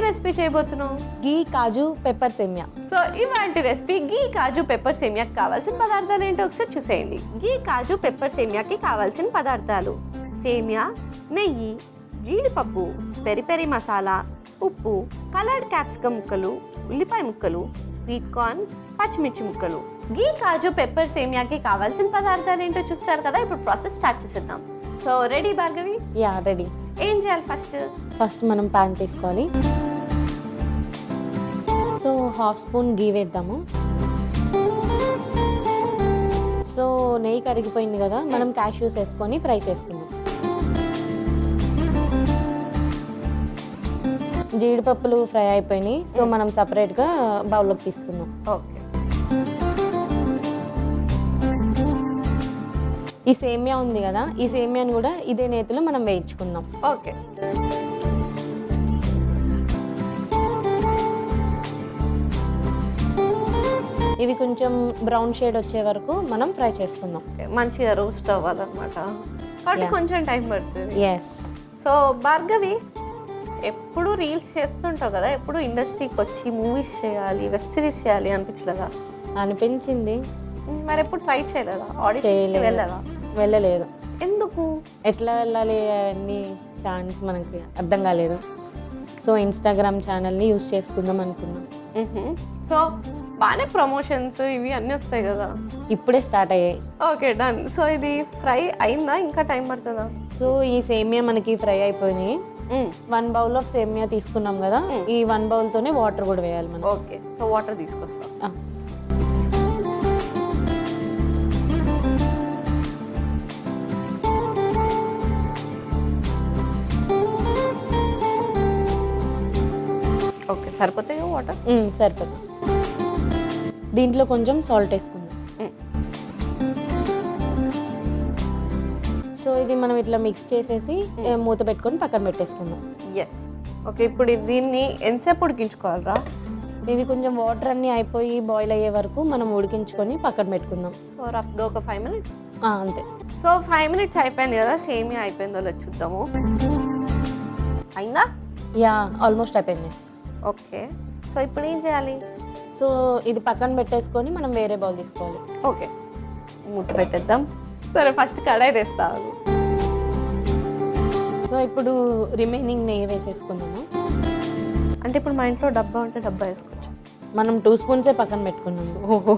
Recipe చేయబోతున్నావు? గీ kaju pepper సేమియా. So ఇవాంటి recipe గీ kaju pepper సేమియాకి కావాల్సిన పదార్థాలు ఏంటో ఒకసారి చూసేయండి. గీ కాజు పెప్పర్ సేమియాకి కావాల్సిన పదార్థాలు: సేమియా, నెయ్యి, జీడిపప్పు, పెరి పెరి మసాలా, ఉప్పు, కలర్డ్ క్యాప్సికమ్ ముక్కలు, ఉల్లిపాయ ముక్కలు, స్వీట్ కార్న్, పచ్చిమిర్చి ముక్కలు. గీ కాజు పెప్పర్ సేమియాకి కావాల్సిన పదార్థాలు ఏంటో చూస్తారు కదా. ఇప్పుడు ప్రాసెస్ స్టార్ట్ చేసేద్దాం. So ready Bhargavi? Yeah ready. ఏం చేయాలి? ఫస్ట్ మనం ప్యాన్ తీసుకోవాలి. సో 1/2 స్పూన్ గీ వేద్దాము. సో నెయ్యి కరిగిపోయింది కదా, మనం క్యాష్యూస్ వేసుకొని ఫ్రై చేసుకుందాం. జీడిపప్పులు ఫ్రై అయిపోయినాయి. సో మనం సపరేట్గా బౌల్లోకి తీసుకుందాం. ఓకే. ఈ సేమియా ఉంది కదా, ఈ సేమియాని కూడా ఇదే నేతిలో మనం వేయించుకుందాం. ఓకే. ఇవి కొంచెం బ్రౌన్ షేడ్ వచ్చే వరకు మనం ఫ్రై చేసుకుందాం. మంచిగా రోస్ట్ అవ్వాలన్నమాట, కాబట్టి కొంచెం టైం పడుతుంది. ఎస్. సో భార్గవి, ఎప్పుడు రీల్స్ చేస్తుంటావు కదా, ఎప్పుడు ఇండస్ట్రీకి వచ్చి మూవీస్ చేయాలి, వెబ్ సిరీస్ చేయాలి అనిపించలేదా? అనిపించింది. మరి ఎప్పుడు ట్రై చేయలేదా? ఆడిషన్కి వెళ్ళలేదా? వెళ్ళలేదు. ఎందుకు? ఎట్లా వెళ్ళాలి అన్ని ఛాన్స్ మనకి అర్థం కాలేదు. సో ఇన్స్టాగ్రామ్ ఛానల్ని యూజ్ చేసుకుందాం అనుకున్నాం. సో బాగానే ప్రమోషన్స్ ఇవి అన్నీ వస్తాయి కదా, ఇప్పుడే స్టార్ట్ అయ్యాయి. Okay, done. సో ఇది ఫ్రై అయిందా, ఇంకా టైం పడుతుందా? సో ఈ సేమియా మనకి ఫ్రై అయిపోయినాయి. 1 బౌల్ ఆఫ్ సేమియా తీసుకున్నాం కదా, ఈ 1 బౌల్తోనే వాటర్ కూడా వేయాలి మనం. ఓకే. సో వాటర్ తీసుకొస్తాం. ఓకే, సరిపోతాయి వాటర్? సరిపోతుంది. దీంట్లో కొంచెం సాల్ట్ వేసుకుందాం. సో ఇది మనం ఇట్లా మిక్స్ చేసేసి మూత పెట్టుకొని పక్కన పెట్టేసుకుందాం. ఎస్. ఓకే, ఇప్పుడు దీన్ని ఎంతసేపు ఉడికించుకోవాలరా? ఇది కొంచెం వాటర్ అన్నీ అయిపోయి బాయిల్ అయ్యే వరకు మనం ఉడికించుకొని పక్కన పెట్టుకుందాం. సో రఫ్గా ఒక 5 minutes? అంతే. సో 5 minutes అయిపోయింది కదా, సేమియా అయిపోయిందో లేదో చూద్దాము. అయిందా? యా, ఆల్మోస్ట్ అయిపోయింది. ఓకే. సో ఇప్పుడు ఏం చేయాలి? సో ఇది పక్కన పెట్టేసుకొని మనం వేరే బౌల్ తీసుకోవాలి. ఓకే, మూత పెట్టేద్దాం. సరే, ఫస్ట్ కడాయి తెస్తాను. సో ఇప్పుడు రిమైనింగ్ నెయ్యి వేసేసుకున్నాము. అంటే ఇప్పుడు మా ఇంట్లో డబ్బా ఉంటే డబ్బా వేసుకోవచ్చు. మనం 2 స్పూన్సే పక్కన పెట్టుకున్నాము. ఓహో.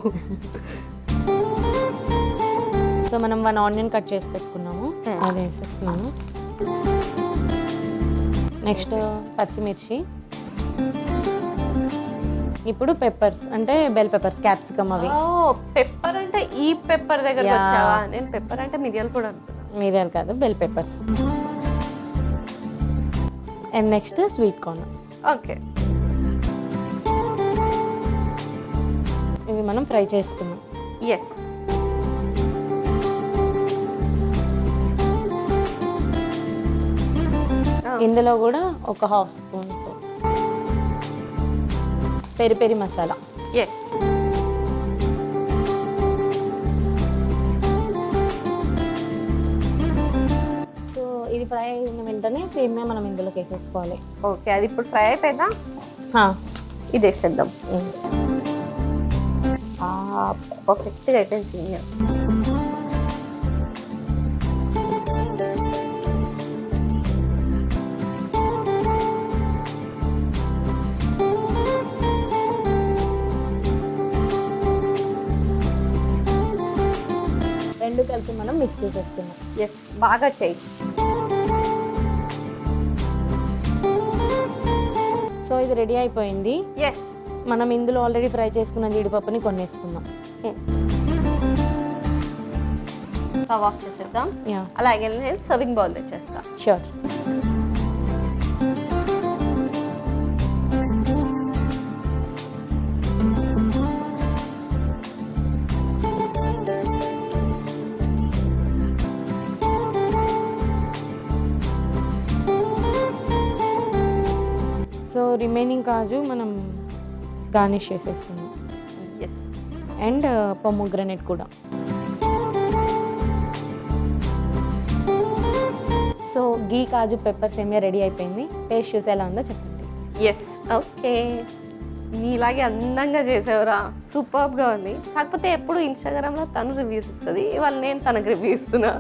సో మనం 1 ఆనియన్ కట్ చేసి పెట్టుకున్నాము, అది వేసేస్తున్నాము. నెక్స్ట్ పచ్చిమిర్చి. ఇప్పుడు పెప్పర్స్, అంటే బెల్ పెప్పర్స్, క్యాప్సికమ్ అవి. పెప్పర్ అంటే ఈ పెప్పర్ దగ్గర వచ్చావా? నేను పెప్పర్ అంటే మిరియాలు కూడా అనుకున్నాను. మిరియాలు కాదు, bell peppers. And next sweet corn. Okay. ఇవి మనం ఫ్రై చేసుకున్నాం. ఎస్. ఇందులో కూడా ఒక 1/2 spoon peri peri masala. Yes. So ఇది ఫ్రై అయిన వెంటనే సేమియా మనం ఇందులోకి వేసేసుకోవాలి. ఓకే, అది ఇప్పుడు ఫ్రై అయిపోయిందా? ఇది వేసేద్దాం. పర్ఫెక్ట్గా అయిపోయింది సేమియా. రెండు కలిపి మనం మిక్స్ చేసేస్తున్నాం. ఎస్, బాగా చేయి. సో ఇది రెడీ అయిపోయింది. ఎస్. మనం ఇందులో ఆల్రెడీ ఫ్రై చేసుకున్న జీడిపప్పుని కొనేసుకుందాం. స్టవ్ ఆఫ్ చేసేద్దాం. అలాగే నేను సర్వింగ్ బౌల్ తెచ్చేస్తా. షూర్. సో రిమైనింగ్ కాజు మనం గార్నిష్ చేసేసుకుందాం. ఎస్. అండ్ పొమోగ్రనేట్ కూడా. సో గీ కాజు పెప్పర్ సేమియా రెడీ అయిపోయింది. టేస్ట్ చూసి ఎలా ఉందో చెప్పండి. ఎస్ ఓకే, నీలాగే అందంగా చేసావురా, సూపర్గా ఉంది. కాకపోతే ఎప్పుడు ఇన్స్టాగ్రామ్లో తను రివ్యూస్ ఇస్తుంది, ఇవాళ నేను తనకు రివ్యూ ఇస్తున్నా.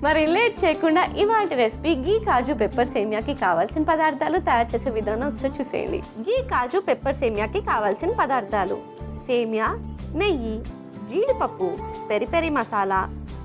మరి లేట్ చేయకుండా ఇవాళ రెసిపీ గీ కాజు పెప్పర్ సేమియాకి కావాల్సిన పదార్థాలు తయారు చేసే విధానం ఒకసారి చూసేయండి. గీ కాజు పెప్పర్ సేమియాకి కావాల్సిన పదార్థాలు: సేమియా, నెయ్యి, జీడిపప్పు, పెరి పెరి మసాలా,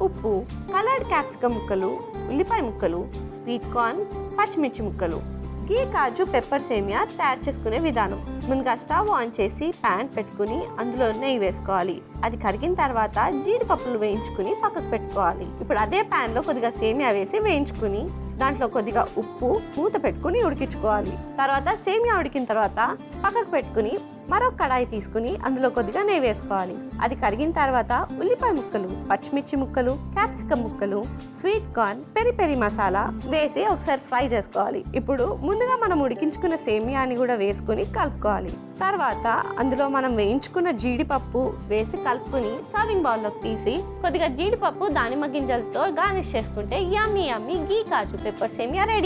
ఉప్పు, కలర్డ్ క్యాప్సికమ్ ముక్కలు, ఉల్లిపాయ ముక్కలు, స్వీట్ కార్న్, పచ్చిమిర్చి ముక్కలు. గీ కాజు పెప్పర్ సేమియా తయారు చేసుకునే విధానం: ముందుగా స్టవ్ ఆన్ చేసి ప్యాన్ పెట్టుకుని అందులో నెయ్యి వేసుకోవాలి. అది కరిగిన తర్వాత జీడిపప్పులు వేయించుకుని పక్కకు పెట్టుకోవాలి. ఇప్పుడు అదే ప్యాన్లో కొద్దిగా సేమియా వేసి వేయించుకుని దాంట్లో కొద్దిగా ఉప్పు మూత పెట్టుకుని ఉడికించుకోవాలి. తర్వాత సేమియా ఉడికిన తర్వాత పక్కకు పెట్టుకుని మరొక కడాయి తీసుకుని అందులో కొద్దిగా నెయ్యి వేసుకోవాలి. అది కరిగిన తర్వాత ఉల్లిపాయ ముక్కలు, పచ్చిమిర్చి ముక్కలు, క్యాప్సికమ్ ముక్కలు, sweet corn, peri peri masala వేసి ఒకసారి ఫ్రై చేసుకోవాలి. ఇప్పుడు ముందుగా మనం ఉడికించుకున్న సేమియాని కూడా వేసుకుని కలుపుకోవాలి. తర్వాత అందులో మనం వేయించుకున్న జీడిపప్పు వేసి కలుపుకుని సర్వింగ్ బౌల్లోకి తీసి కొద్దిగా జీడిపప్పు దానిమ్మ గింజలతో గార్నిష్ చేసుకుంటే యమ్మీ యమ్మీ గీ కాజు పెప్పర్ సేమియా రెడీ.